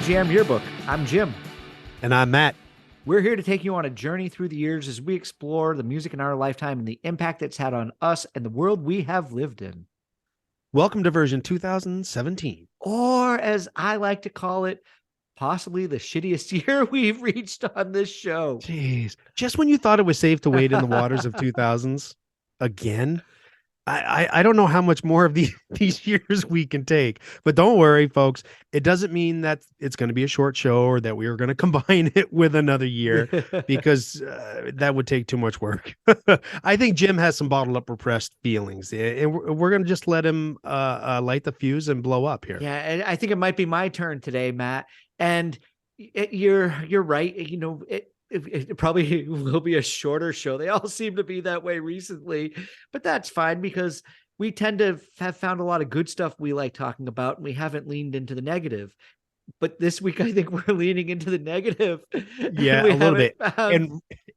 Jam Yearbook. I'm Jim. And I'm Matt. We're here to take you on a journey through the years as we explore the music in our lifetime and the impact it's had on us and the world we have lived in. Welcome to version 2017. Or, as I like to call it, possibly the shittiest year we've reached on this show. Jeez. Just when you thought it was safe to wade in the waters of 2000s again, I don't know how much more of these years we can take. But don't worry, folks. It doesn't mean that it's going to be a short show or that we are going to combine it with another year because that would take too much work. I think Jim has some bottled up repressed feelings, and we're going to just let him light the fuse and blow up here. Yeah, and I think it might be my turn today, Matt. And you're right. You know, it probably will be a shorter show. They all seem to be that way recently, but that's fine because we tend to have found a lot of good stuff we like talking about, and we haven't leaned into the negative. But this week, I think we're leaning into the negative. Yeah, a little bit.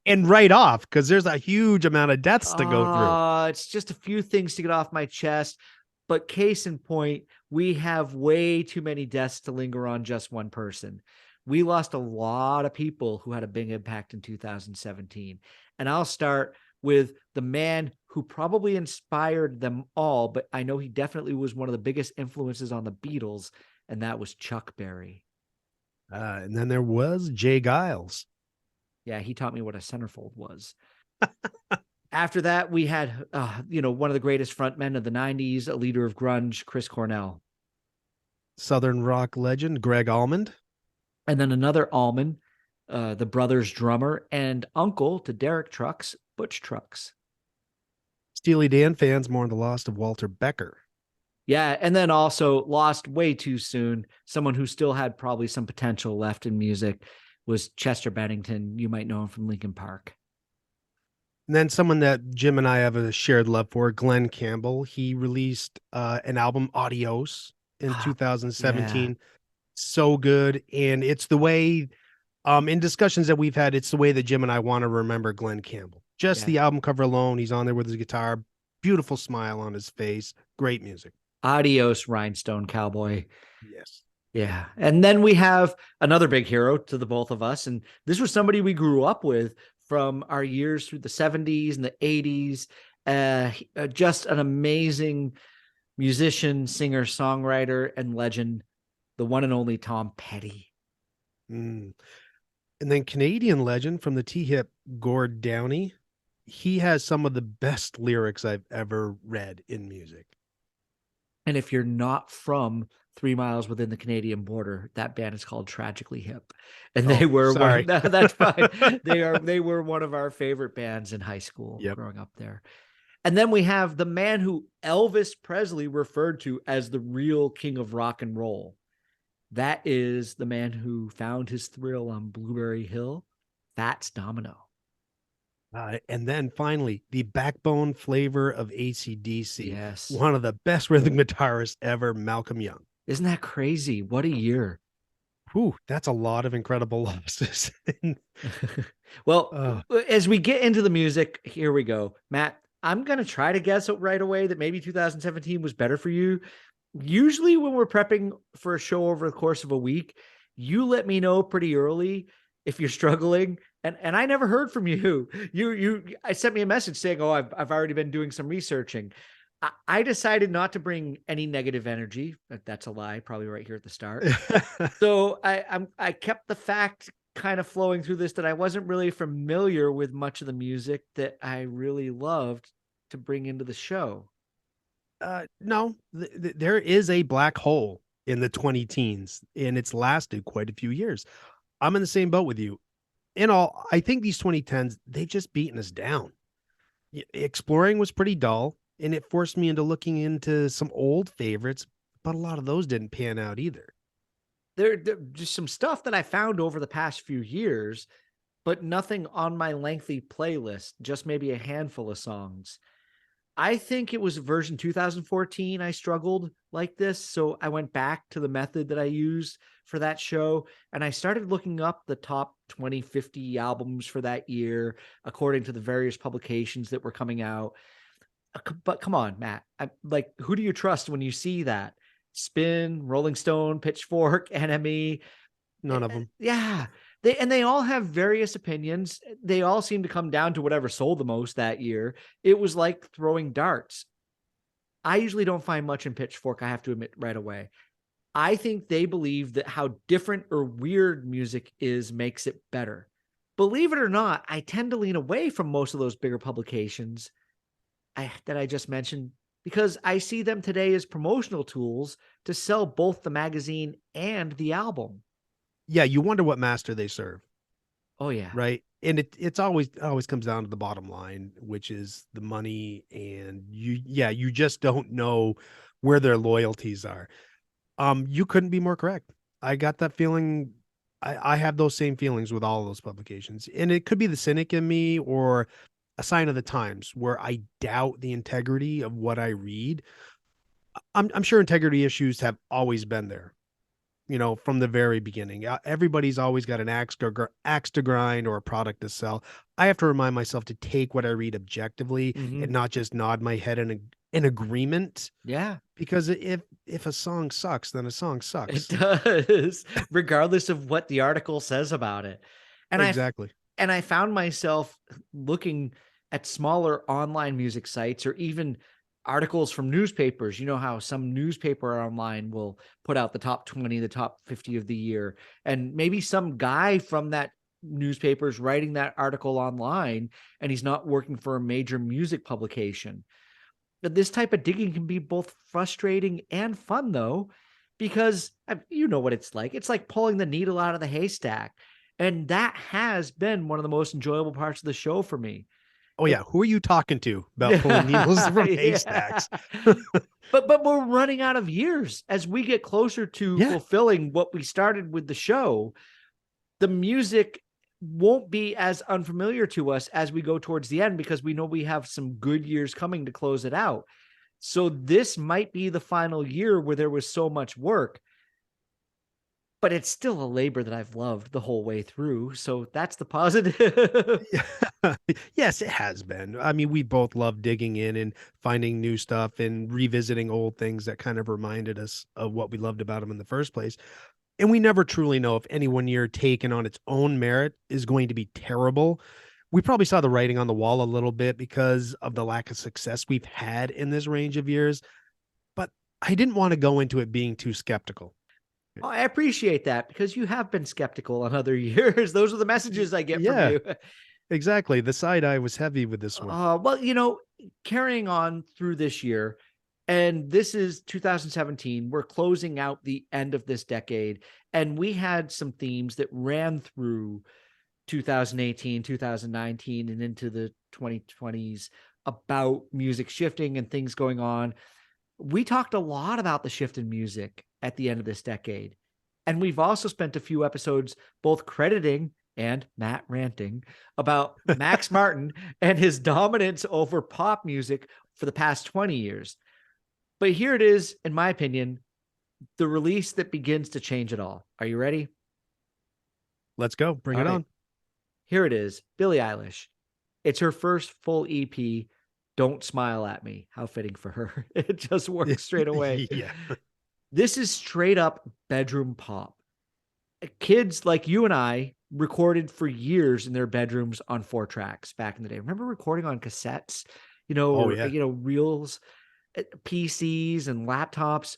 And right off, because there's a huge amount of deaths to go through. It's just a few things to get off my chest. But case in point, we have way too many deaths to linger on just one person. We lost a lot of people who had a big impact in 2017. And I'll start with the man who probably inspired them all, but I know he definitely was one of the biggest influences on the Beatles, and that was Chuck Berry. And then there was Jay Giles. Yeah, he taught me what a centerfold was. After that, we had, one of the greatest frontmen of the 90s, a leader of grunge, Chris Cornell. Southern rock legend, Greg Almond. And then another Allman, the Brothers drummer and uncle to Derek Trucks, Butch Trucks. Steely Dan fans mourn the loss of Walter Becker. Yeah, and then also lost way too soon, someone who still had probably some potential left in music was Chester Bennington. You might know him from Linkin Park. And then someone that Jim and I have a shared love for, Glenn Campbell. He released an album, Adios, in 2017. Yeah. So good. And it's the way, in discussions that we've had, it's the way that Jim and I want to remember Glenn Campbell. Just the album cover alone. He's on there with his guitar, beautiful smile on his face, great music. Adios, Rhinestone Cowboy. Yes. Yeah. And then we have another big hero to the both of us. And this was somebody we grew up with from our years through the 70s and the 80s. Just an amazing musician, singer, songwriter, and legend, the one and only Tom Petty. And then Canadian legend from the T-Hip, Gord Downie. He has some of the best lyrics I've ever read in music. And if you're not from 3 miles within the Canadian border, that band is called Tragically Hip. And they were that's fine. They were one of our favorite bands in high school growing up there. And then we have the man who Elvis Presley referred to as the real king of rock and roll. That is the man who found his thrill on Blueberry Hill, Fats Domino. And then finally, the backbone flavor of AC/DC. Yes. One of the best rhythm guitarists ever, Malcolm Young. Isn't that crazy? What a year. Whew, that's a lot of incredible losses. Well, as we get into the music, here we go. Matt, I'm going to try to guess right away that maybe 2017 was better for you. Usually when we're prepping for a show over the course of a week, you let me know pretty early if you're struggling. And I never heard from you. I sent me a message saying, "Oh, I've already been doing some researching." I decided not to bring any negative energy. That's a lie, probably right here at the start. So I kept the fact kind of flowing through this that I wasn't really familiar with much of the music that I really loved to bring into the show. No, there is a black hole in the 20 teens, and it's lasted quite a few years. I'm in the same boat with you. In all, I think these 2010s, they've just beaten us down. Exploring was pretty dull, and it forced me into looking into some old favorites, but a lot of those didn't pan out either. There just some stuff that I found over the past few years, but nothing on my lengthy playlist, just maybe a handful of songs. I think it was version 2014 I struggled like this, so I went back to the method that I used for that show, and I started looking up the top 2050 albums for that year, according to the various publications that were coming out. But come on, Matt, who do you trust when you see that? Spin, Rolling Stone, Pitchfork, NME. None of them. Yeah. They all have various opinions. They all seem to come down to whatever sold the most that year. It was like throwing darts. I usually don't find much in Pitchfork, I have to admit right away. I think they believe that how different or weird music is makes it better. Believe it or not, I tend to lean away from most of those bigger publications that I just mentioned because I see them today as promotional tools to sell both the magazine and the album. Yeah, you wonder what master they serve, Oh, yeah. right? And it's always comes down to the bottom line, which is the money, and you just don't know where their loyalties are. You couldn't be more correct. I got that feeling. I have those same feelings with all of those publications, and it could be the cynic in me or a sign of the times where I doubt the integrity of what I read. I'm sure integrity issues have always been there, from the very beginning. Everybody's always got an axe to grind or a product to sell. I have to remind myself to take what I read objectively and Mm-hmm. not just nod my head in agreement. Yeah, Because if a song sucks, then a song it sucks. does, regardless of what the article says about it. And I Exactly. and I found myself looking at smaller online music sites or even articles from newspapers. You know how some newspaper online will put out the top 20, the top 50 of the year, and maybe some guy from that newspaper is writing that article online and he's not working for a major music publication. But this type of digging can be both frustrating and fun, though, because you know what it's like. It's like pulling the needle out of the haystack. And that has been one of the most enjoyable parts of the show for me. Oh It, yeah, who are you talking to about pulling needles from yeah. haystacks? But we're running out of years as we get closer to Yeah. fulfilling what we started with the show. The music won't be as unfamiliar to us as we go towards the end because we know we have some good years coming to close it out. So this might be the final year where there was so much work, but it's still a labor that I've loved the whole way through. So that's the positive. Yes, it has been. I mean, we both love digging in and finding new stuff and revisiting old things that kind of reminded us of what we loved about them in the first place. And we never truly know if any one year taken on its own merit is going to be terrible. We probably saw the writing on the wall a little bit because of the lack of success we've had in this range of years. But I didn't want to go into it being too skeptical. Oh, I appreciate that because you have been skeptical on other years. Those are the messages I get from Yeah, you. exactly. The side eye was heavy with this one. Well, carrying on through this year, and this is 2017, we're closing out the end of this decade, and we had some themes that ran through 2018, 2019, and into the 2020s about music shifting and things going on. We talked a lot about the shift in music at the end of this decade. And we've also spent a few episodes both crediting and Matt ranting about Max Martin and his dominance over pop music for the past 20 years. But here it is, in my opinion, the release that begins to change it all. Are you ready? Let's go. Bring All it right. on. Here it is, Billie Eilish. It's her first full EP. Don't Smile at Me. How fitting for her. It just works straight away. Yeah. This is straight up bedroom pop. Kids like you and I recorded for years in their bedrooms on 4 tracks back in the day. Remember recording on cassettes, Oh or yeah. reels, PCs and laptops.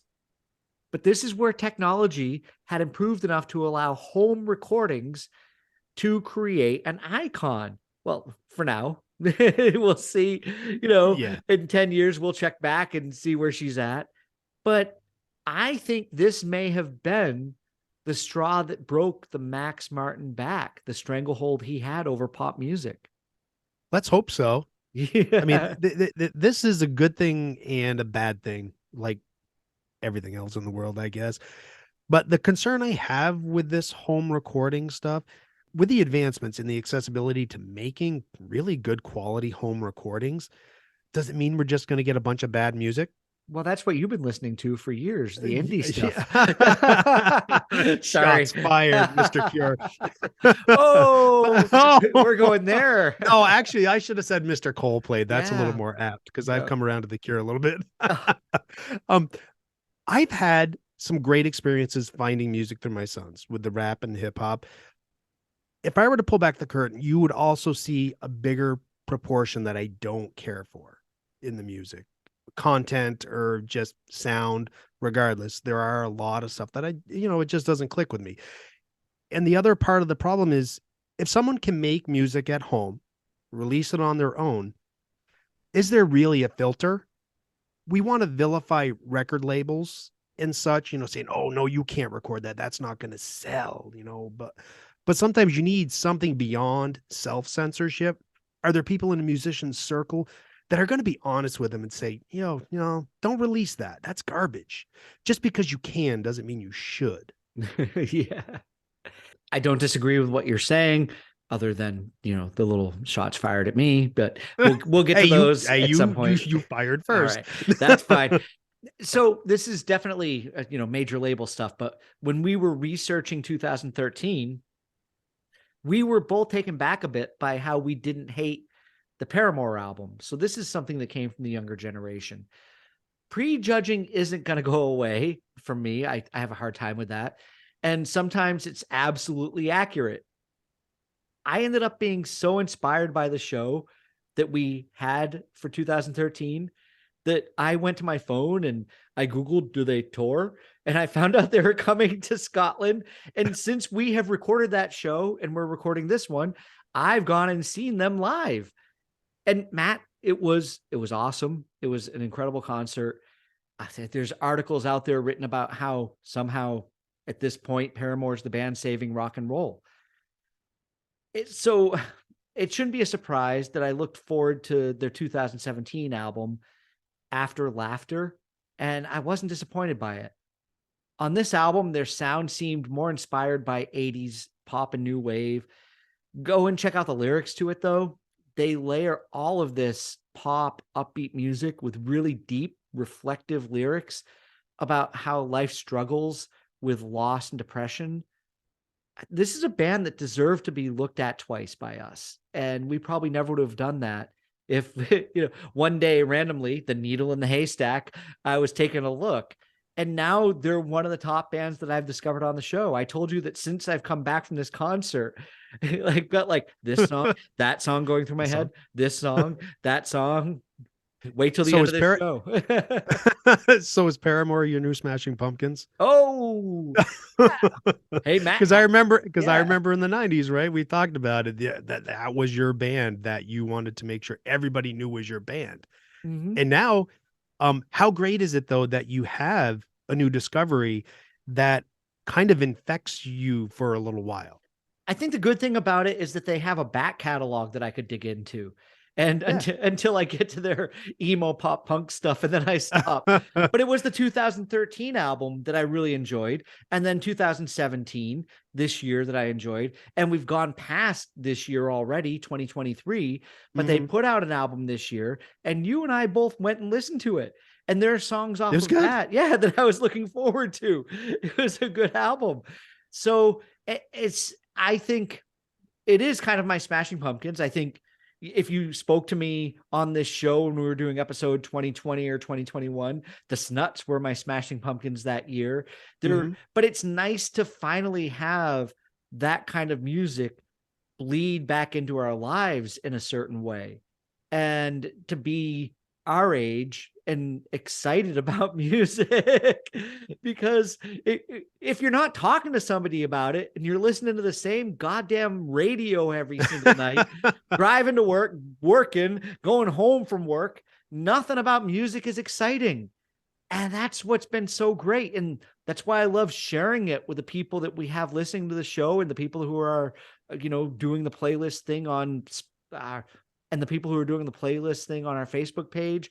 But this is where technology had improved enough to allow home recordings to create an icon. Well, for now, we'll see, Yeah. in 10 years, we'll check back and see where she's at. But I think this may have been the straw that broke the Max Martin back, the stranglehold he had over pop music. Let's hope so. I mean, Yeah. this is a good thing and a bad thing, like everything else in the world, I guess. But the concern I have with this home recording stuff, with the advancements in the accessibility to making really good quality home recordings, does it mean we're just going to get a bunch of bad music? Well, that's what you've been listening to for years, the indie stuff. Yeah. Sorry. Shots fired, Mr. Cure. Oh, Oh, we're going there. no, actually, I should have said Mr. Coldplay. That's a little Yeah. more apt because I've Yeah. come around to the Cure a little bit. um, I've had some great experiences finding music through my sons with the rap and hip hop. If I were to pull back the curtain, you would also see a bigger proportion that I don't care for in the music content or just sound. Regardless, there are a lot of stuff that it just doesn't click with me. And the other part of the problem is if someone can make music at home, release it on their own, is there really a filter? We want to vilify record labels and such, saying, "Oh no, you can't record that. That's not going to sell," but sometimes you need something beyond self-censorship. Are there people in a musician's circle that are going to be honest with them and say, don't release that. That's garbage. Just because you can doesn't mean you should. Yeah. I don't disagree with what you're saying, other than, the little shots fired at me, but we'll get to those at some point. You fired All first. right. That's fine. So this is definitely, major label stuff, but when we were researching 2013, we were both taken back a bit by how we didn't hate the Paramore album. So this is something that came from the younger generation. Prejudging isn't going to go away from me. I have a hard time with that. And sometimes it's absolutely accurate. I ended up being so inspired by the show that we had for 2013 that I went to my phone and I Googled, do they tour? And I found out they were coming to Scotland. And since we have recorded that show and we're recording this one, I've gone and seen them live. And Matt, it was awesome. It was an incredible concert. I think there's articles out there written about how somehow at this point, Paramore's the band saving rock and roll. So it shouldn't be a surprise that I looked forward to their 2017 album, After Laughter, and I wasn't disappointed by it. On this album, their sound seemed more inspired by 80s pop and new wave. Go and check out the lyrics to it, though. They layer all of this pop, upbeat music with really deep, reflective lyrics about how life struggles with loss and depression. This is a band that deserved to be looked at twice by us. And we probably never would have done that if, one day randomly, the needle in the haystack, I was taking a look. And now they're one of the top bands that I've discovered on the show. I told you that since I've come back from this concert, I've got like this song, that song going through my head, this song, that song. Wait till the end of this show. So is Paramore your new Smashing Pumpkins? Oh, yeah. Hey Matt, because I remember in the 90s, right? We talked about it. That was your band that you wanted to make sure everybody knew was your band. Mm-hmm. And now, how great is it though that you have a new discovery that kind of infects you for a little while? I think the good thing about it is that they have a back catalog that I could dig into. And until I get to their emo pop punk stuff, and then I stop. But it was the 2013 album that I really enjoyed. And then 2017, this year, that I enjoyed. And we've gone past this year already, 2023. But they put out an album this year. And you and I both went and listened to it. And there are songs off of that. Yeah, that I was looking forward to. It was a good album. So I think it is kind of my Smashing Pumpkins. I think if you spoke to me on this show when we were doing episode 2020 or 2021, the Snuts were my Smashing Pumpkins that year. But it's nice to finally have that kind of music bleed back into our lives in a certain way, and to be our age and excited about music. Because if you're not talking to somebody about it and you're listening to the same goddamn radio every single night, driving to work, working, going home from work, nothing about music is exciting. And that's what's been so great. And that's why I love sharing it with the people that we have listening to the show, and the people who are, doing the playlist thing on, and the people who are doing the playlist thing on our Facebook page,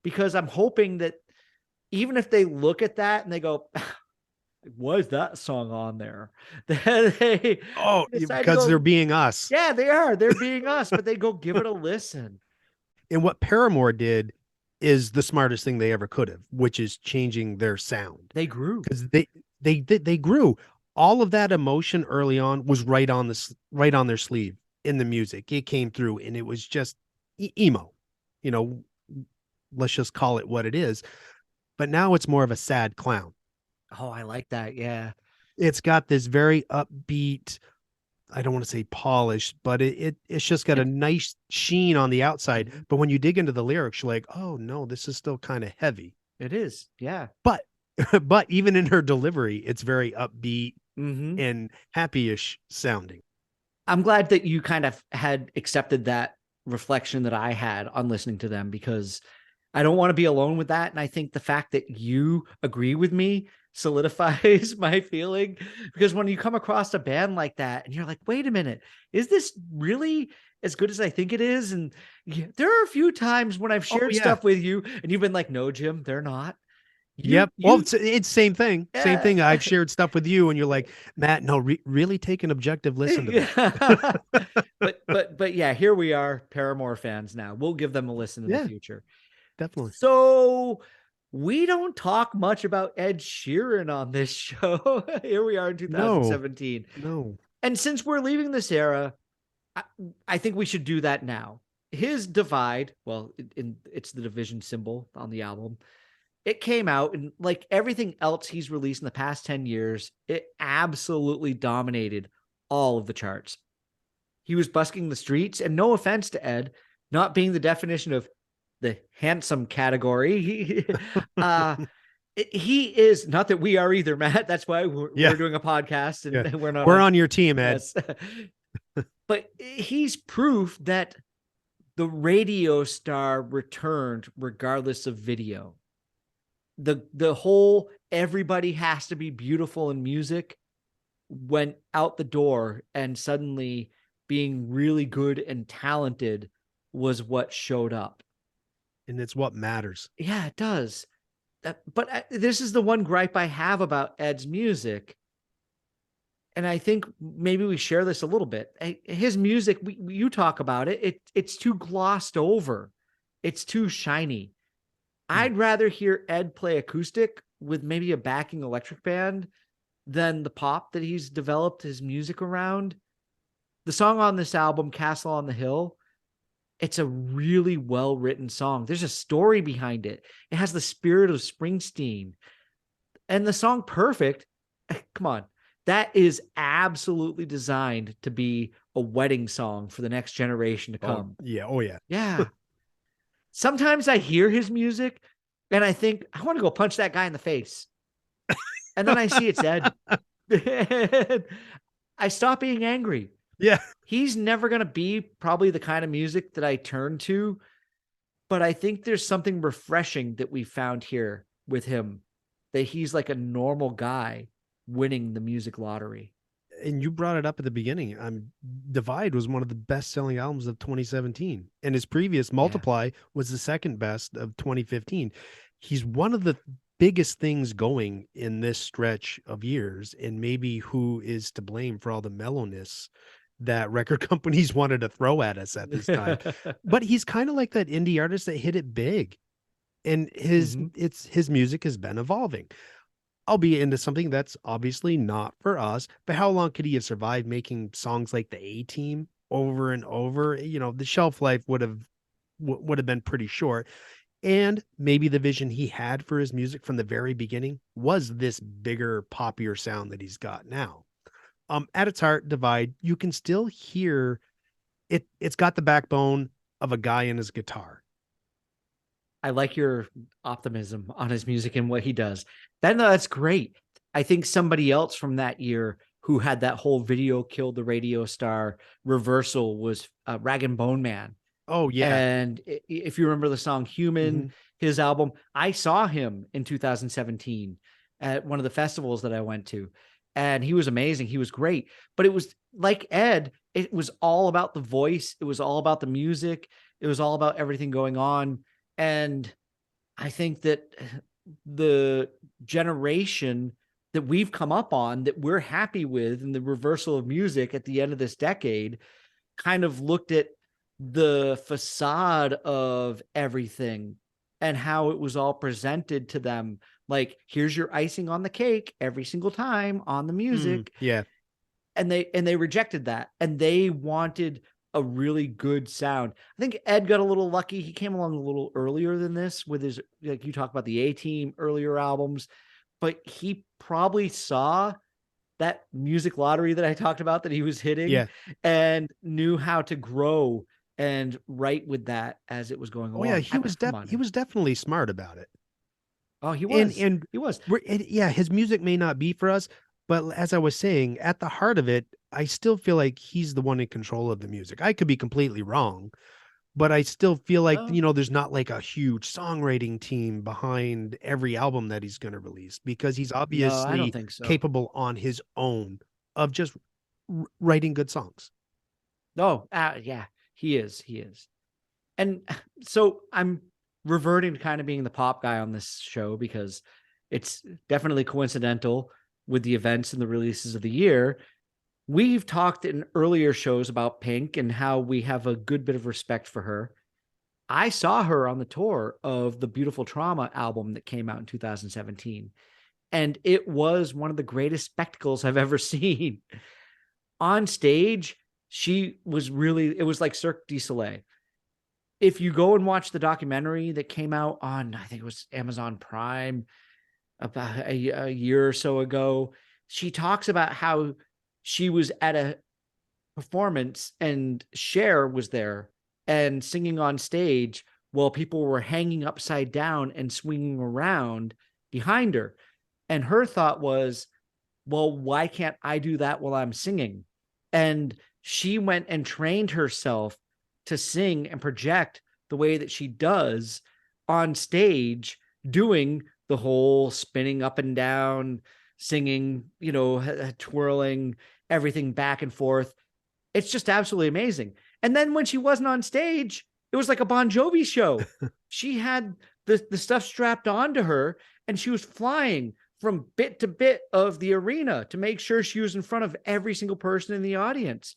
because I'm hoping that even if they look at that and they go, why is that song on there? Because they're being us. Yeah, they are. They're being us, but they go give it a listen. And what Paramore did is the smartest thing they ever could have, which is changing their sound. They grew because they grew. All of that emotion early on was right on their sleeve in the music. It came through, and it was just emo. Let's just call it what it is. But now it's more of a sad clown. Oh, I like that. Yeah. It's got this very upbeat, I don't want to say polished, but it's just got a It, nice sheen on the outside. Mhm. But when you dig into the lyrics, you're like, oh no, this is still kind of heavy. It is. Yeah. But but even in her delivery, it's very upbeat Hmm. and happy-ish sounding. I'm glad that you kind of had accepted that reflection that I had on listening to them, because I don't want to be alone with that. And I think the fact that you agree with me solidifies my feeling, because when you come across a band like that and you're like, wait a minute, is this really as good as I think it is? And there are a few times when I've Oh shared yeah. stuff with you and you've been like, no, Jim, they're not. Yep. Well, it's same thing. Same Yeah. thing. I've shared stuff with you, and you're like, Matt, no, really take an objective listen to that. Yeah. But yeah, here we are, Paramore fans now. We'll give them a listen in the Yeah, future. definitely. So we don't talk much about Ed Sheeran on this show. Here we are in No, 2017. no. And since we're leaving this era, I, I think we should do that now. His Divide, well, it's the division symbol on the album. It came out, and like everything else he's released in the past 10 years, it absolutely dominated all of the charts. He was busking the streets, and no offense to Ed, not being the definition of the handsome category. He is not that we are either, Matt. That's why Yeah, we're doing a podcast yeah. and we're not We're on. on your team, Ed. Yes. But he's proof that the radio star returned regardless of video. The whole everybody has to be beautiful in music went out the door, and suddenly being really good and talented was what showed up. And it's what matters. Yeah, it does. But this is the one gripe I have about Ed's music. And I think maybe we share this a little bit. His music, you talk about it, it's too glossed over. It's too shiny. Mm. I'd rather hear Ed play acoustic with maybe a backing electric band than the pop that he's developed his music around. The song on this album, Castle on the Hill, it's a really well written song. There's a story behind it. It has the spirit of Springsteen. And the song Perfect, come on, that is absolutely designed to be a wedding song for the next generation to Oh come. yeah. Oh yeah. Yeah. Sometimes I hear his music and I think, I want to go punch that guy in the face. And then I see it's Ed. I stop being angry. Yeah. He's never going to be probably the kind of music that I turn to, but I think there's something refreshing that we found here with him, that he's like a normal guy winning the music lottery. And you brought it up at the beginning. Divide was one of the best-selling albums of 2017, and his previous Yeah. Multiply was the second best of 2015. He's one of the biggest things going in this stretch of years, and maybe who is to blame for all the mellowness that record companies wanted to throw at us at this time. But he's kind of like that indie artist that hit it big, and Mhm. his music has been evolving. I'll be into something that's obviously not for us, but how long could he have survived making songs like the A Team over and over? You know, the shelf life would have been pretty short. And maybe the vision he had for his music from the very beginning was this bigger, poppier sound that he's got now. At its heart, Divide, you can still hear it. It's got the backbone of a guy and his guitar. I like your optimism on his music and what he does. That's great. I think somebody else from that year who had that whole video killed the radio star reversal was Rag and Bone Man. Oh yeah. And if you remember the song Human, Mhm. his album, I saw him in 2017 at one of the festivals that I went to. And he was amazing. He was great. But it was like Ed, it was all about the voice. It was all about the music. It was all about everything going on. And I think that the generation that we've come up on that we're happy with in the reversal of music at the end of this decade kind of looked at the facade of everything and how it was all presented to them. Like, here's your icing on the cake every single time on the music. Yeah. And they rejected that, and they wanted a really good sound. I think Ed got a little lucky. He came along a little earlier than this with his, like you talk about the A Team earlier albums, but he probably saw that music lottery that I talked about that he was hitting Yeah. and knew how to grow and write with that as it was going Oh yeah, along. Come he on. was definitely smart about it. Oh, he And was. He was. yeah, his music may not be for us, but as I was saying, at the heart of it, I still feel like he's the one in control of the music. I could be completely wrong, but I still feel like, Oh, there's not like a huge songwriting team behind every album that he's going to release, because he's no, I don't obviously think so. capable on his own of just writing good songs. No, yeah, he is. He is. And so I'm reverting to kind of being the pop guy on this show because it's definitely coincidental with the events and the releases of the year. We've talked in earlier shows about Pink and how we have a good bit of respect for her. I saw her on the tour of the Beautiful Trauma album that came out in 2017, and it was one of the greatest spectacles I've ever seen. On stage, she was really, it was like Cirque du Soleil. If you go and watch the documentary that came out on, I think it was Amazon Prime about a year or so ago, she talks about how she was at a performance and Cher was there and singing on stage while people were hanging upside down and swinging around behind her. And her thought was, well, why can't I do that while I'm singing? And she went and trained herself to sing and project the way that she does on stage, doing the whole spinning up and down, singing, twirling everything back and forth. It's just absolutely amazing. And then when she wasn't on stage, it was like a Bon Jovi show. She had the stuff strapped onto her and she was flying from bit to bit of the arena to make sure she was in front of every single person in the audience.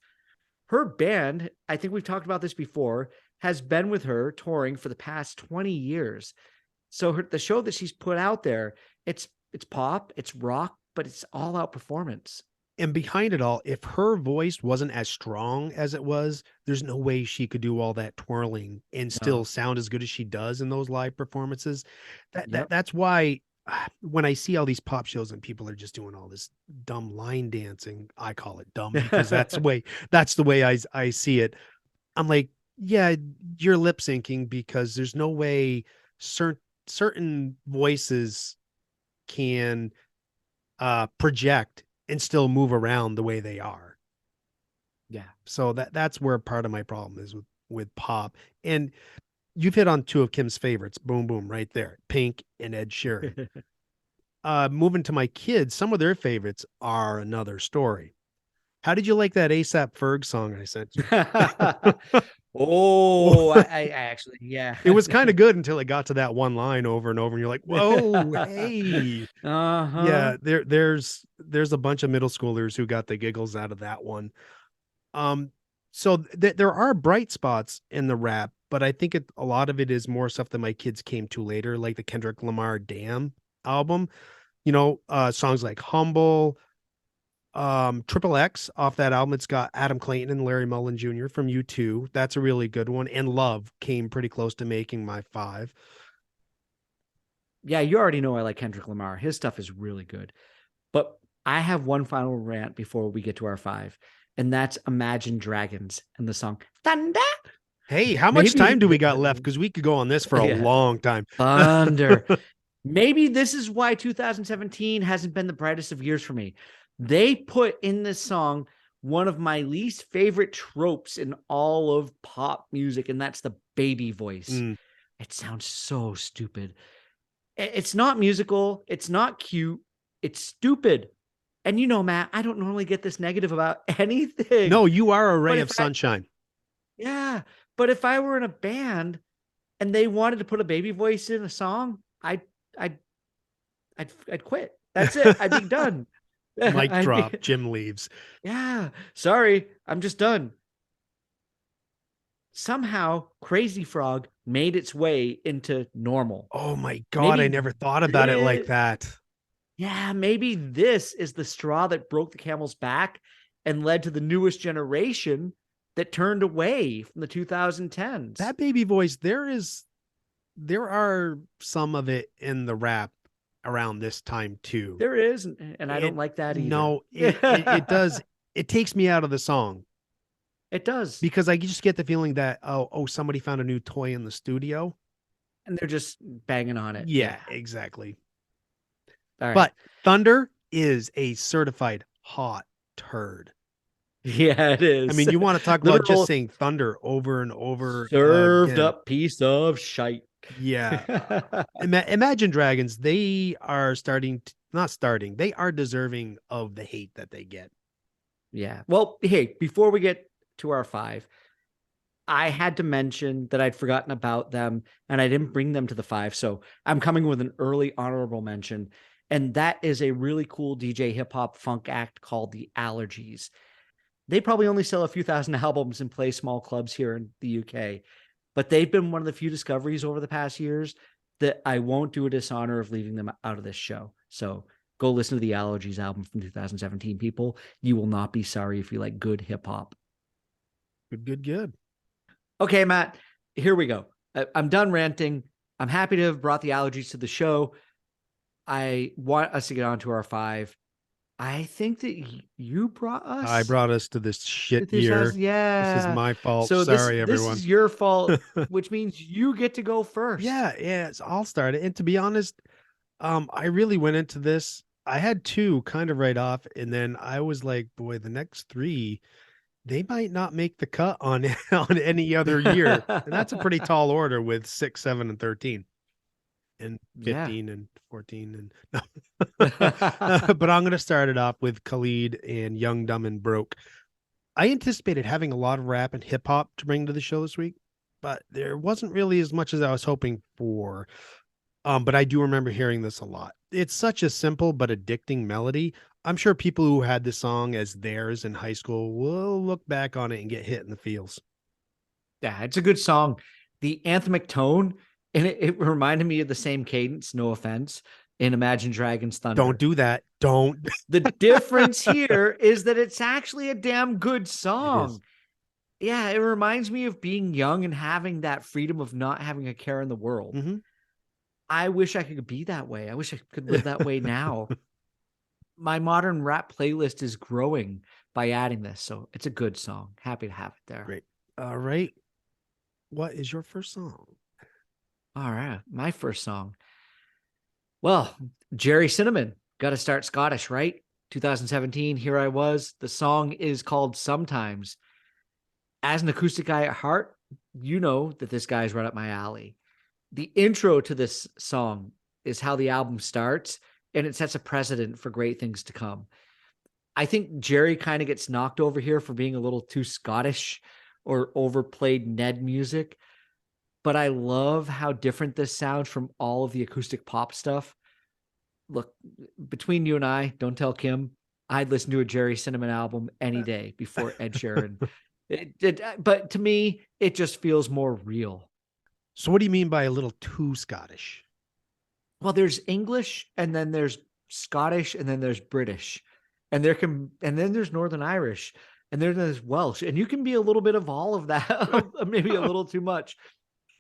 Her band, I think we've talked about this before, has been with her touring for the past 20 years. So the show that she's put out there, it's pop, it's rock, but it's all out performance. And behind it all, if her voice wasn't as strong as it was, there's no way she could do all that twirling and still No. sound as good as she does in those live performances. Yep. That's why when I see all these pop shows and people are just doing all this dumb line dancing, I call it dumb because that's the way I see it. I'm like, yeah, you're lip syncing because there's no way certain voices can project and still move around the way they are. Yeah. So that's where part of my problem is with pop. And you've hit on two of Kim's favorites, boom boom, right there, Pink and Ed Sheeran. Moving to my kids, some of their favorites are another story. How did you like that ASAP Ferg song I sent you? Oh, I actually, yeah. It was kind of good until it got to that one line over and over, and you're like, whoa, hey. Uh-huh. Yeah, there's a bunch of middle schoolers who got the giggles out of that one. Um, so there are bright spots in the rap, but I think a lot of it is more stuff that my kids came to later, like the Kendrick Lamar Damn album. Songs like Humble, Triple X off that album. It's got Adam Clayton and Larry Mullen Jr. from U2. That's a really good one. And Love came pretty close to making my five. Yeah, you already know I like Kendrick Lamar. His stuff is really good. But I have one final rant before we get to our five, and that's Imagine Dragons and the song Thunder. Hey, how much time Maybe do we got left? Because we could go on this for a yeah, long time. Thunder. Maybe this is why 2017 hasn't been the brightest of years for me. They put in this song one of my least favorite tropes in all of pop music, and that's the baby voice. Mm. It sounds so stupid. It's not musical. It's not cute. It's stupid. And Matt, I don't normally get this negative about anything. No, you are a But ray if of sunshine. yeah, but if I were in a band and they wanted to put a baby voice in a song, I'd I'd quit. That's it. I'd be done. Mic I'd be, drop. Jim leaves. yeah. Sorry, I'm just done. Somehow, Crazy Frog made its way into normal. Oh my God, I Maybe never thought about it like this, that. yeah, maybe this is the straw that broke the camel's back and led to the newest generation that turned away from the 2010s. That baby voice, there are some of it in the rap around this time too. There is, and I don't And like that either. no, it does. It takes me out of the song It does. because I just get the feeling that somebody found a new toy in the studio. And they're just banging on it. Yeah, Yeah. exactly. All right. But Thunder is a certified hot turd. Yeah, it I is. mean, you want to talk about just Literal saying Thunder over and over served again. up piece of shite. Yeah. Imagine Dragons, they are not starting, they are deserving of the hate that they get. Yeah. Well, hey, before we get to our five, I had to mention that I'd forgotten about them and I didn't bring them to the five. So I'm coming with an early honorable mention. And that is a really cool DJ hip hop funk act called the Allergies. They probably only sell a few thousand albums and play small clubs here in the UK, but they've been one of the few discoveries over the past years that I won't do a dishonor of leaving them out of this show. So go listen to the Allergies album from 2017, people. You will not be sorry if you like good hip hop. Good. Okay, Matt, here we go. I'm done ranting. I'm happy to have brought the Allergies to the show. I want us to get on to our five. I think that you brought I us brought us to this to shit this house. year. This is Yeah. my fault. So this Sorry, this everyone. is your fault, which means you get to go first. Yeah, I'll start it. And to be honest, I really went into this. I had two kind of right off, and then I was like, boy, the next three, they might not make the cut on on any other year. And that's a pretty tall order with 6, 7, and 13. And Yeah. 15 and 14 and no. But I'm going to start it off with Khalid and Young, Dumb, and Broke. I anticipated having a lot of rap and hip hop to bring to the show this week, but there wasn't really as much as I was hoping for. But I do remember hearing this a lot. It's such a simple but addicting melody. I'm sure people who had this song as theirs in high school will look back on it and get hit in the feels. Yeah, it's a good song. The anthemic tone, and it reminded me of the same cadence, no offense, in Imagine Dragons Don't Thunder. do that. Don't. The difference here is that it's actually a damn good It is. song. Yeah, it reminds me of being young and having that freedom of not having a care in the world. Mhm. I wish I could be that way. I wish I could live that way now. My modern rap playlist is growing by adding this, so it's a good song. Happy to have it there. Great. All right. What is your first song? All right, my first song. Well, Jerry Cinnamon, got to start Scottish, right? 2017, here I was. The song is called Sometimes. As an acoustic guy at heart, you know that this guy's right up my alley. The intro to this song is how the album starts, and it sets a precedent for great things to come. I think Jerry kind of gets knocked over here for being a little too Scottish or overplayed Ned music, but I love how different this sounds from all of the acoustic pop stuff. Look, between you and I, don't tell Kim, I'd listen to a Jerry Cinnamon album any day before Ed Sheeran. But to me, it just feels more real. So, what do you mean by a little too Scottish? Well, there's English, and then there's Scottish, and then there's British, and then there's Northern Irish, and then there's Welsh, and you can be a little bit of all of that, maybe a little too much.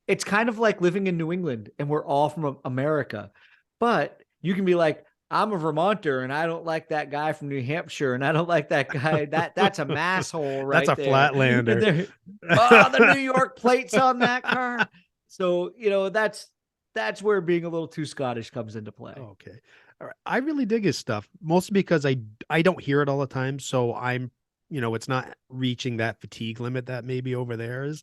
It's kind of like living in New England, and we're all from America, but you can be like, I'm a Vermonter, and I don't like that guy from New Hampshire, and I don't like that guy. That's a masshole That's right a there. Flatlander. The New York plates on that car. So that's where being a little too Scottish comes into play. Okay. All right. I really dig his stuff, mostly because I don't hear it all the time. So I'm, it's not reaching that fatigue limit that maybe over there is.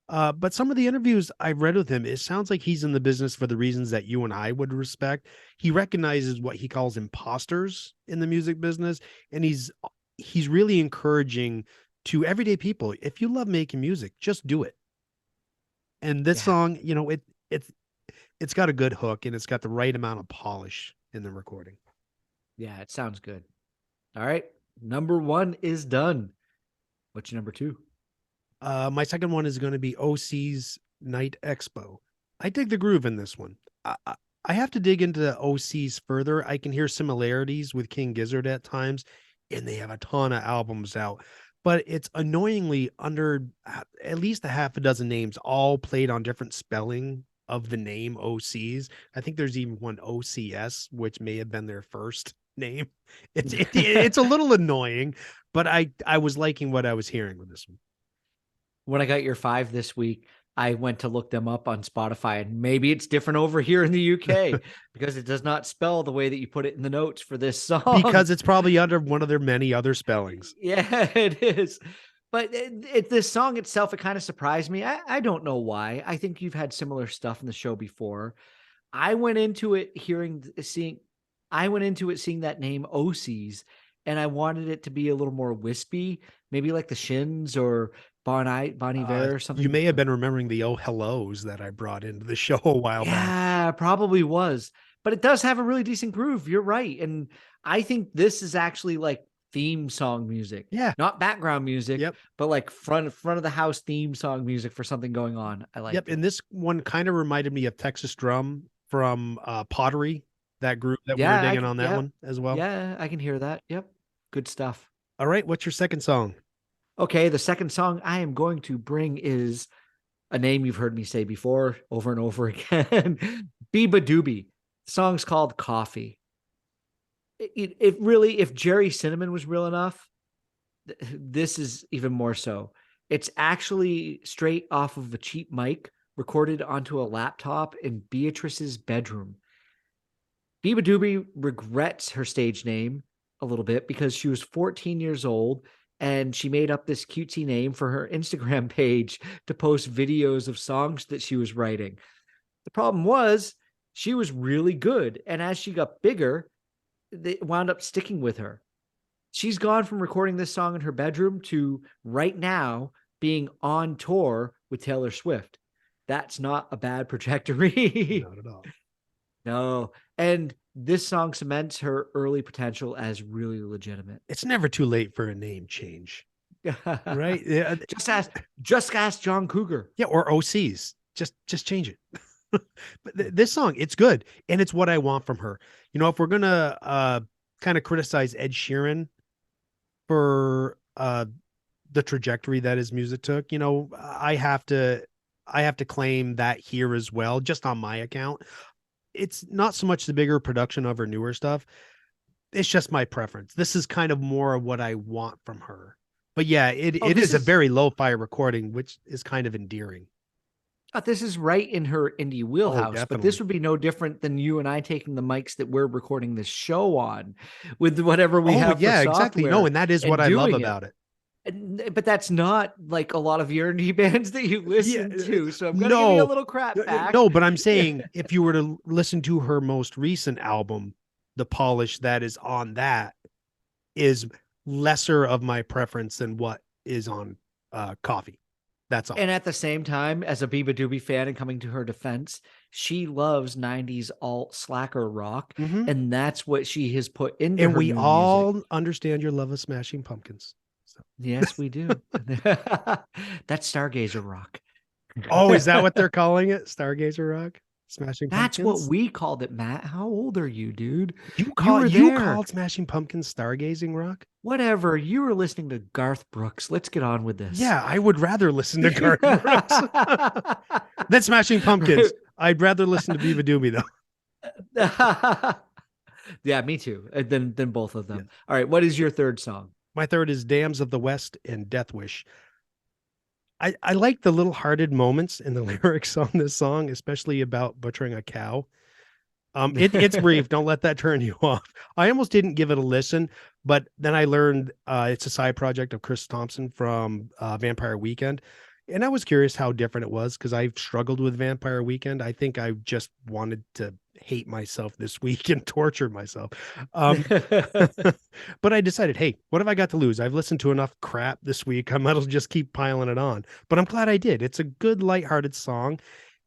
But some of the interviews I've read with him, it sounds like he's in the business for the reasons that you and I would respect. He recognizes what he calls imposters in the music business, and he's really encouraging to everyday people. If you love making music, just do it. And this song, it's got a good hook and it's got the right amount of polish in the recording. Yeah, it sounds good. All right. Number 1 is done. What's your number 2? My second one is going to be OC's Night Expo. I dig the groove in this one. I have to dig into the OC's further. I can hear similarities with King Gizzard at times, and they have a ton of albums out. But it's annoyingly under at least a half a dozen names, all played on different spelling of the name OCs. I think there's even one OCS, which may have been their first name. It's a little annoying, but I was liking what I was hearing with this one. When I got your 5 this week, I went to look them up on Spotify, and maybe it's different over here in the UK because it does not spell the way that you put it in the notes for this song. Because it's probably under one of their many other spellings. Yeah, it is. But this song itself, it kind of surprised me. I don't know why. I think you've had similar stuff in the show before. I went into it seeing that name OCs, and I wanted it to be a little more wispy, maybe like the Shins or Bon Iver or something. You may have been remembering the Oh Hellos that I brought into the show a while back. Yeah, probably was. But it does have a really decent groove. You're right. And I think this is actually like theme song music. Yeah. Not background music, Yep. but like front of the house theme song music for something going on. I like it. And this one kind of reminded me of Texas Drum from Pottery, that group that we were digging on that one as well. Yeah, I can hear that. Yep. Good stuff. All right. What's your second song? Okay, the second song I am going to bring is a name you've heard me say before over and over again. Biba Doobie. The song's called Coffee. It really, if Jerry Cinnamon was real enough, this is even more so. It's actually straight off of a cheap mic recorded onto a laptop in Beatrice's bedroom. Biba Doobie regrets her stage name a little bit because she was 14 years old and she made up this cutesy name for her Instagram page to post videos of songs that she was writing. The problem was she was really good, and as she got bigger, they wound up sticking with her. She's gone from recording this song in her bedroom to right now being on tour with Taylor Swift. That's not a bad trajectory. Not at all. No. And this song cements her early potential as really legitimate. It's never too late for a name change. Right? Yeah. Just ask John Cougar. Yeah, or OCs. Just change it. But this song, it's good, and it's what I want from her. You know, if we're gonna kind of criticize Ed Sheeran for the trajectory that his music took, you know, I have to claim that here as well, just on my account. It's not so much the bigger production of her newer stuff. It's just my preference. This is kind of more of what I want from her. But yeah, it is a very lo-fi recording, which is kind of endearing. This is right in her indie wheelhouse, but this would be no different than you and I taking the mics that we're recording this show on with whatever we have. Yeah, exactly. No, and that is what I love about it. But that's not like a lot of your indie bands that you listen to. So I'm going to give you a little crap back. No, but I'm saying if you were to listen to her most recent album, the polish that is on that is lesser of my preference than what is on Coffee. That's all. And at the same time, as a Biba Doobie fan and coming to her defense, she loves 90s alt slacker rock. Mm-hmm. And that's what she has put into and her we all music. Understand your love of Smashing Pumpkins. So. Yes, we do. That's Stargazer rock. Oh, is that what they're calling it? Stargazer rock? Smashing That's Pumpkins? what we called it, Matt. How old are you, dude? You called Smashing Pumpkins stargazing rock? Whatever. You were listening to Garth Brooks. Let's get on with this. Yeah, I would rather listen to Garth Brooks than Smashing Pumpkins. I'd rather listen to Biba Doobie, though. Yeah, me too. Than both of them. Yeah. All right. What is your third song? My third is Dams of the West and Death Wish. I like the little hearted moments in the lyrics on this song, especially about butchering a cow. It's brief. Don't let that turn you off. I almost didn't give it a listen, but then I learned it's a side project of Chris Thompson from Vampire Weekend. And I was curious how different it was because I've struggled with Vampire Weekend. I think I just wanted to hate myself this week and torture myself. But I decided, hey, what have I got to lose? I've listened to enough crap this week. I might as well just keep piling it on. But I'm glad I did. It's a good, lighthearted song.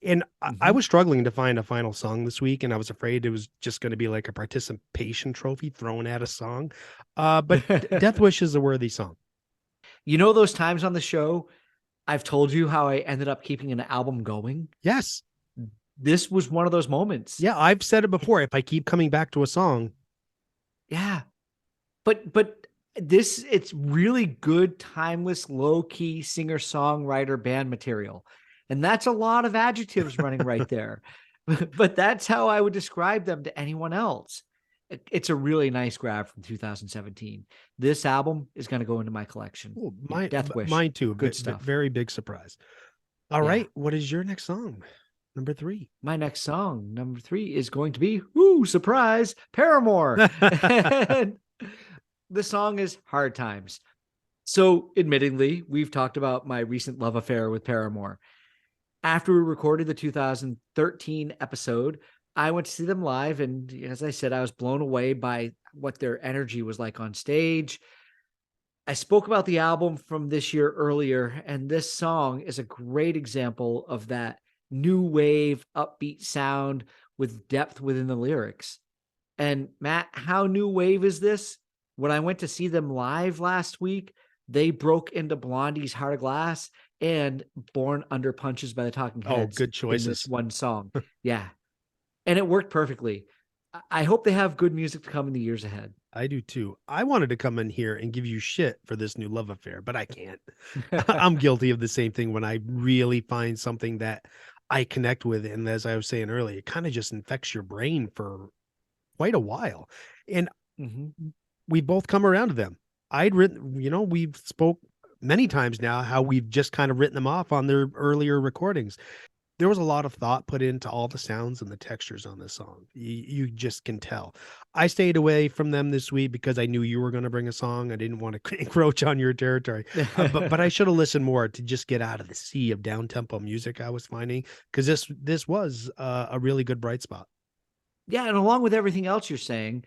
And I was struggling to find a final song this week, and I was afraid it was just going to be like a participation trophy thrown at a song. But Death Wish is a worthy song. You know those times on the show I've told you how I ended up keeping an album going? Yes. This was one of those moments. Yeah, I've said it before. If I keep coming back to a song. Yeah. But it's really good, timeless, low-key singer-songwriter band material. And that's a lot of adjectives running right there. But that's how I would describe them to anyone else. It's a really nice grab from 2017. This album is going to go into my collection. Oh, Yeah, Death Wish. mine too. Good stuff. Very big surprise. All Yeah. right. What is your next song? Number 3. My next song, number 3, is going to be, ooh, surprise, Paramore. And the song is Hard Times. So, admittedly, we've talked about my recent love affair with Paramore. After we recorded the 2013 episode, I went to see them live. And as I said, I was blown away by what their energy was like on stage. I spoke about the album from this year earlier, and this song is a great example of that new wave, upbeat sound with depth within the lyrics. And Matt, how new wave is this? When I went to see them live last week, they broke into Blondie's Heart of Glass and Born Under Punches by the Talking Heads. Good choices. In this one song. Yeah. And it worked perfectly. I hope they have good music to come in the years ahead. I do too. I wanted to come in here and give you shit for this new love affair, but I can't. I'm guilty of the same thing when I really find something that I connect with. And as I was saying earlier, it kind of just infects your brain for quite a while. And we both come around to them. I'd written, we've spoke many times now how we've just kind of written them off on their earlier recordings. There was a lot of thought put into all the sounds and the textures on this song. You just can tell. I stayed away from them this week because I knew you were going to bring a song. I didn't want to encroach on your territory, but I should have listened more to just get out of the sea of down-tempo music I was finding, because this was a really good bright spot. Yeah, and along with everything else you're saying,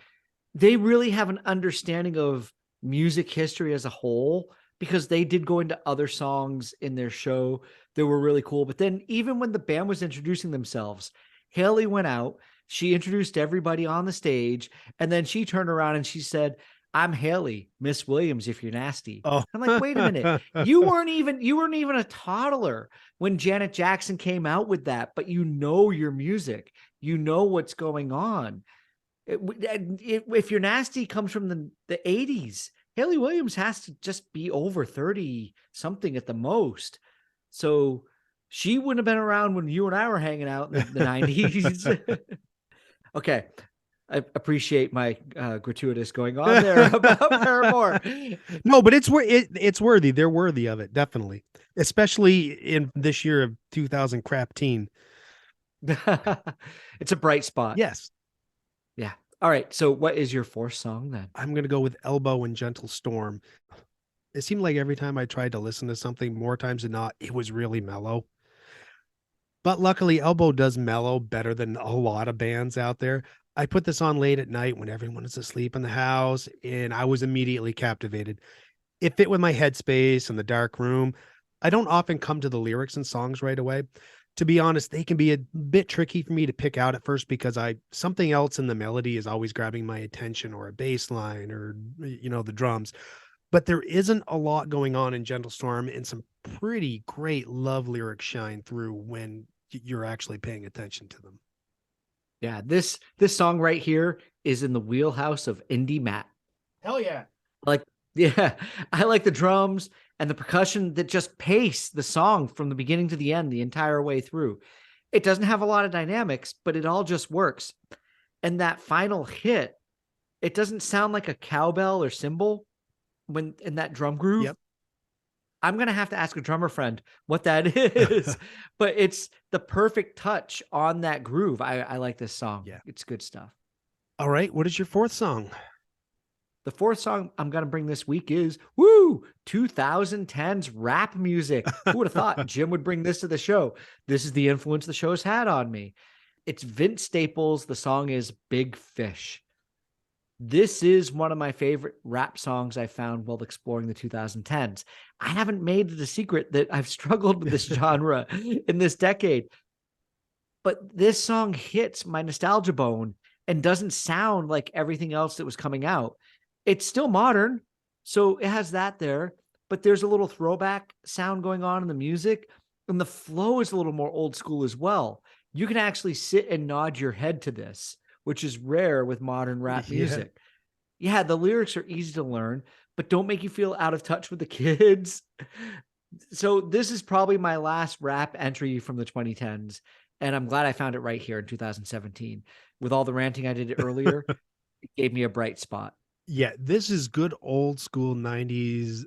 they really have an understanding of music history as a whole, because they did go into other songs in their show that were really cool. But then even when the band was introducing themselves, Haley went out, she introduced everybody on the stage, and then she turned around and she said, "I'm Haley, Miss Williams, if you're nasty." Oh. I'm like, wait a minute. You weren't even a toddler when Janet Jackson came out with that, but you know your music. You know what's going on. If you're nasty comes from the 80s, Haley Williams has to just be over 30 something at the most. So she wouldn't have been around when you and I were hanging out in the 90s. Okay. I appreciate my gratuitous going on there about Paramore. No, but it's worthy. They're worthy of it, definitely. Especially in this year of 2000 crap teen. It's a bright spot. Yes. Yeah. All right. So what is your fourth song then? I'm going to go with Elbow and Gentle Storm. It seemed like every time I tried to listen to something, more times than not, it was really mellow. But luckily, Elbow does mellow better than a lot of bands out there. I put this on late at night when everyone is asleep in the house, and I was immediately captivated. It fit with my headspace and the dark room. I don't often come to the lyrics and songs right away. To be honest, they can be a bit tricky for me to pick out at first because something else in the melody is always grabbing my attention, or a bass line, or the drums. But there isn't a lot going on in Gentle Storm, and some pretty great love lyrics shine through when you're actually paying attention to them. Yeah, this song right here is in the wheelhouse of indie Matt. Hell yeah. I like the drums and the percussion that just pace the song from the beginning to the end, the entire way through. It doesn't have a lot of dynamics, but it all just works. And that final hit, it doesn't sound like a cowbell or cymbal when in that drum groove. Yep. I'm going to have to ask a drummer friend what that is, but it's the perfect touch on that groove. I like this song. Yeah. It's good stuff. All right. What is your fourth song? The fourth song I'm going to bring this week is 2010's rap music. Who would have thought Jim would bring this to the show? This is the influence the show's had on me. It's Vince Staples. The song is Big Fish. This is one of my favorite rap songs I found while exploring the 2010s. I haven't made it a secret that I've struggled with this genre in this decade, but this song hits my nostalgia bone and doesn't sound like everything else that was coming out. It's still modern, so it has that there, but there's a little throwback sound going on in the music, and the flow is a little more old school as well. You can actually sit and nod your head to this, which is rare with modern rap music. Yeah, the lyrics are easy to learn, but don't make you feel out of touch with the kids. So this is probably my last rap entry from the 2010s, and I'm glad I found it right here in 2017. With all the ranting I did earlier, it gave me a bright spot. Yeah, this is good old school 90s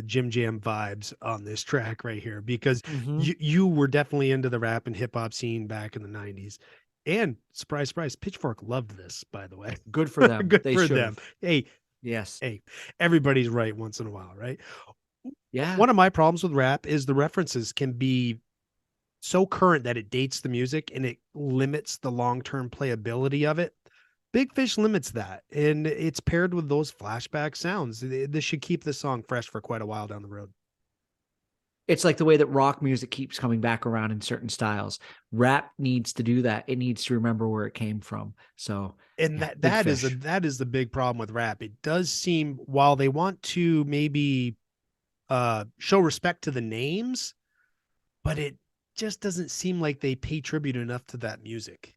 Jim Jam vibes on this track right here because Mm-hmm. you were definitely into the rap and hip hop scene back in the 90s. And surprise, surprise, Pitchfork loved this, by the way. Good for them. Good They for should them. have. Hey, Yes. hey, everybody's right once in a while, right? Yeah. One of my problems with rap is the references can be so current that it dates the music and it limits the long-term playability of it. Big Fish limits that, and it's paired with those flashback sounds. This should keep the song fresh for quite a while down the road. It's like the way that rock music keeps coming back around in certain styles. Rap needs to do that. It needs to remember where it came from. So, And yeah, big fish. that is the big problem with rap. It does seem while they want to maybe show respect to the names, but it just doesn't seem like they pay tribute enough to that music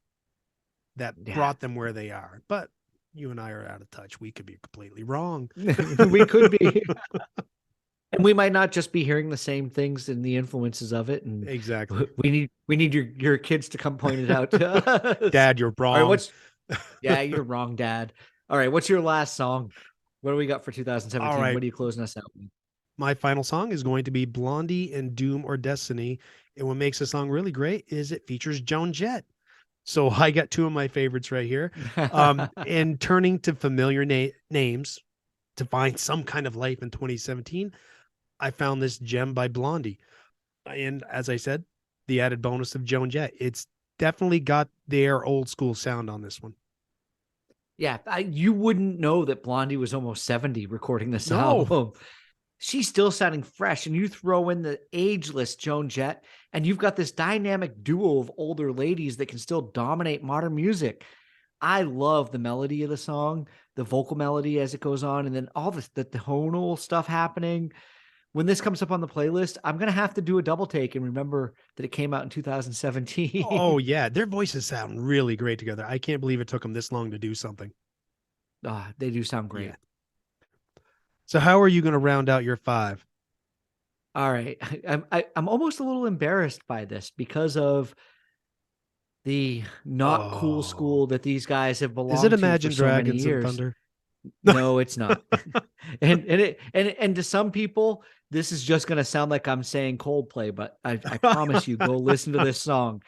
that Yeah. brought them where they are. But you and I are out of touch. We could be completely wrong. We could be. And we might not just be hearing the same things and the influences of it. And Exactly. we need your kids to come point it out to us. Dad, you're All right, wrong. what's yeah, you're wrong, Dad. All right, what's your last song? What do we got for All 2017? right. What are you closing us out with? My final song is going to be Blondie and Doom or Destiny. And what makes the song really great is it features Joan Jett. So I got two of my favorites right here. And turning to familiar names to find some kind of life in 2017, I found this gem by Blondie. And as I said, the added bonus of Joan Jett. It's definitely got their old school sound on this one. Yeah, you wouldn't know that Blondie was almost 70 recording this No, album. She's still sounding fresh. And you throw in the ageless Joan Jett, and you've got this dynamic duo of older ladies that can still dominate modern music. I love the melody of the song, the vocal melody as it goes on, and then all the tonal stuff happening. When this comes up on the playlist, I'm going to have to do a double take and remember that it came out in oh 2017. yeah, their voices sound really great together. I can't believe it took them this long to do something. They do sound Yeah. great. So how are you going to round out your five? All right. I'm almost a little embarrassed by this because of the not cool Oh, school that these guys have is it belonged to for Imagine so many Dragons and years. Thunder? No, it's not. And to some people, this is just going to sound like I'm saying Coldplay, but I promise you, go listen to this song.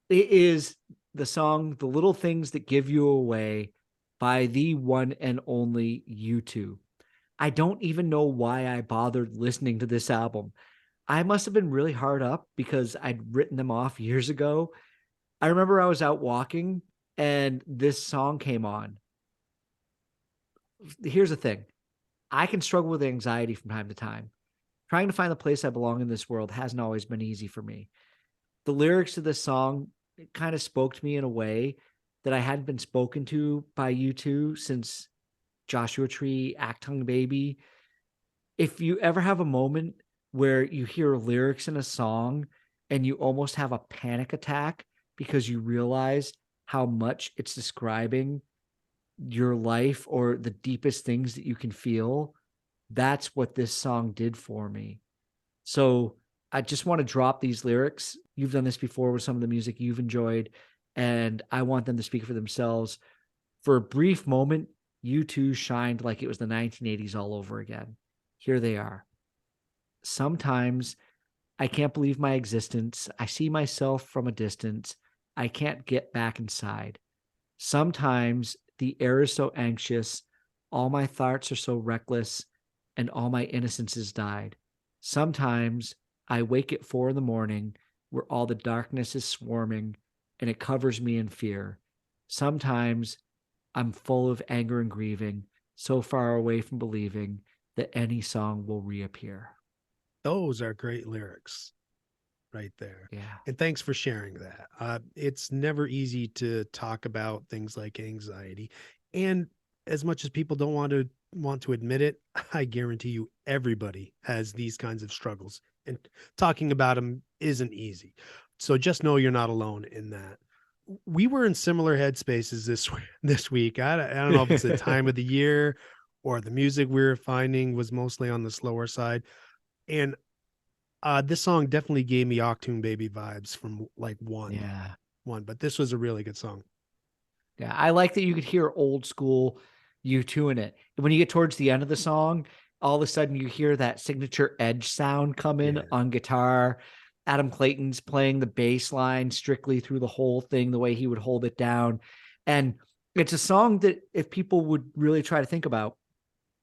It is the song "The Little Things That Give You Away" by the one and only U2. I don't even know why I bothered listening to this album. I must have been really hard up because I'd written them off years ago. I remember I was out walking and this song came on. Here's the thing. I can struggle with anxiety from time to time. Trying to find the place I belong in this world hasn't always been easy for me. The lyrics to this song kind of spoke to me in a way that I hadn't been spoken to by U2 since Joshua Tree, Actung Baby. If you ever have a moment where you hear lyrics in a song and you almost have a panic attack because you realize how much it's describing your life or the deepest things that you can feel, that's what this song did for me. So I just want to drop these lyrics. You've done this before with some of the music you've enjoyed, and I want them to speak for themselves. For a brief moment, U2 shined like it was the 1980s all over again. Here they are. Sometimes I can't believe my existence. I see myself from a distance. I can't get back inside. Sometimes the air is so anxious, all my thoughts are so reckless, and all my innocence is died. Sometimes I wake at 4 in the morning where all the darkness is swarming and it covers me in fear. Sometimes I'm full of anger and grieving, so far away from believing that any song will reappear. Those are great lyrics right there. Yeah. And thanks for sharing that. It's never easy to talk about things like anxiety. And as much as people don't want to admit it, I guarantee you everybody has these kinds of struggles. And talking about them isn't easy. So just know you're not alone in that. We were in similar headspaces this week. I don't know if it's the time of the year or the music we were finding was mostly on the slower side. And This song definitely gave me Octoon Baby vibes from like Yeah. one, but this was a really good song. Yeah. I like that you could hear old school U2 in it. When you get towards the end of the song, all of a sudden you hear that signature edge sound come in on guitar. Adam Clayton's playing the bass line strictly through the whole thing, the way he would hold it down. And it's a song that if people would really try to think about,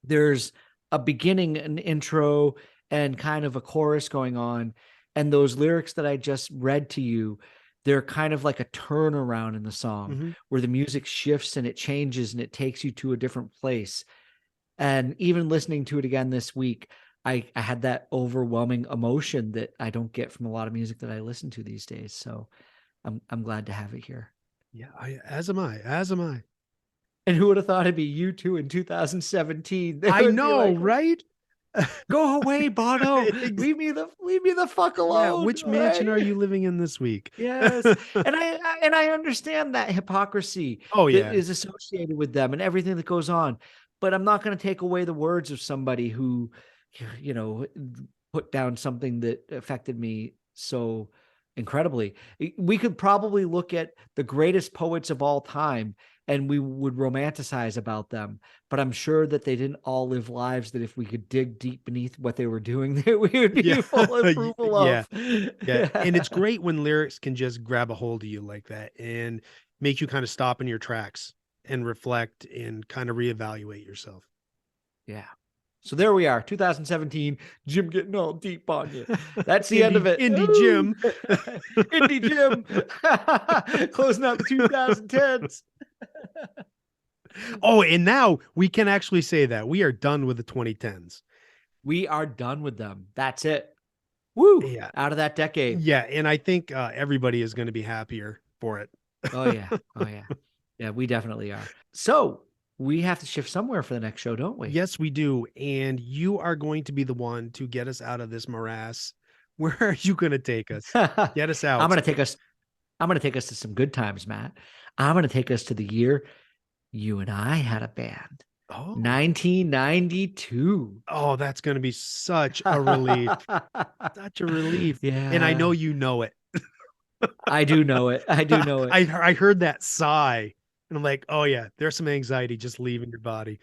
there's a beginning, an intro, and kind of a chorus going on. And those lyrics that I just read to you, they're kind of like a turnaround in the song where the music shifts and it changes and it takes you to a different place. And even listening to it again this week, I had that overwhelming emotion that I don't get from a lot of music that I listen to these days. So I'm glad to have it here. Yeah, as am I. And who would have thought it'd be U2 in 2017? I know, right? Go away, Bono. Leave me the fuck alone. Yeah, which mansion are you living in this week? Yes. And I understand that hypocrisy that is associated with them and everything that goes on. But I'm not going to take away the words of somebody who, you know, put down something that affected me so incredibly. We could probably look at the greatest poets of all time and we would romanticize about them, but I'm sure that they didn't all live lives that if we could dig deep beneath what they were doing, that we would be full approval of. Yeah. And it's great when lyrics can just grab a hold of you like that and make you kind of stop in your tracks and reflect and kind of reevaluate yourself. Yeah. So there we are, 2017, Jim getting all deep on you. That's the end of it. Indie Jim. Indie Jim. Closing out the 2010s. Oh, and now we can actually say that we are done with the 2010s. We are done with them. That's it. Woo. Yeah. Out of that decade. Yeah. And I think everybody is going to be happier for it. Oh, yeah. Oh, yeah. Yeah, we definitely are. So we have to shift somewhere for the next show, don't we? Yes, we do. And you are going to be the one to get us out of this morass. Where are you going to take us? Get us out. I'm going to take us to some good times, Matt. I'm going to take us to the year you and I had a band. Oh. 1992. Oh, that's going to be such a relief. Such a relief. Yeah. And I know you know it. I do know it. I heard that sigh. And I'm like, oh yeah, there's some anxiety just leaving your body.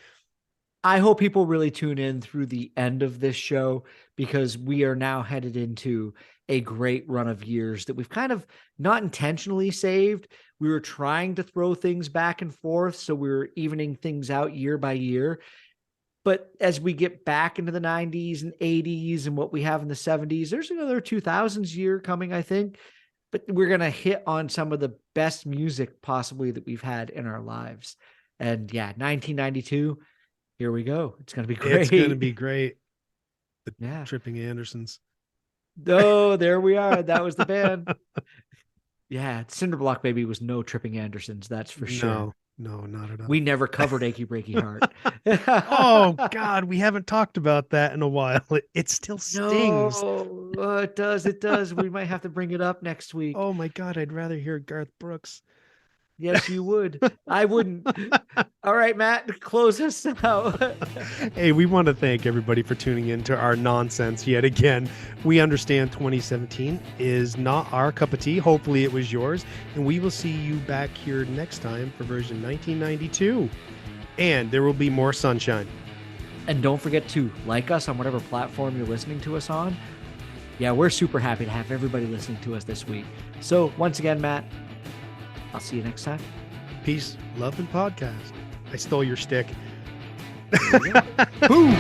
I hope people really tune in through the end of this show because we are now headed into a great run of years that we've kind of not intentionally saved. We were trying to throw things back and forth, so we were evening things out year by year. But as we get back into the 90s and 80s and what we have in the 70s, there's another 2000s year coming, I think. But we're going to hit on some of the best music possibly that we've had in our lives. And yeah, 1992, here we go. It's going to be great. It's going to be great. The Tripping Andersons. Oh, there we are. That was the band. Yeah, Cinderblock Baby was no Tripping Andersons, that's for sure. No, not at all. We never covered Achy Breaky Heart. Oh, God, we haven't talked about that in a while. It still stings. No, it does. It does. We might have to bring it up next week. Oh, my God, I'd rather hear Garth Brooks. Yes, you would. I wouldn't. All right, Matt, close us out. Hey, we want to thank everybody for tuning in to our nonsense yet again. We understand 2017 is not our cup of tea. Hopefully it was yours. And we will see you back here next time for version 1992. And there will be more sunshine. And don't forget to like us on whatever platform you're listening to us on. Yeah, we're super happy to have everybody listening to us this week. So once again, Matt, I'll see you next time. Peace, love, and podcast. I stole your stick. Boom.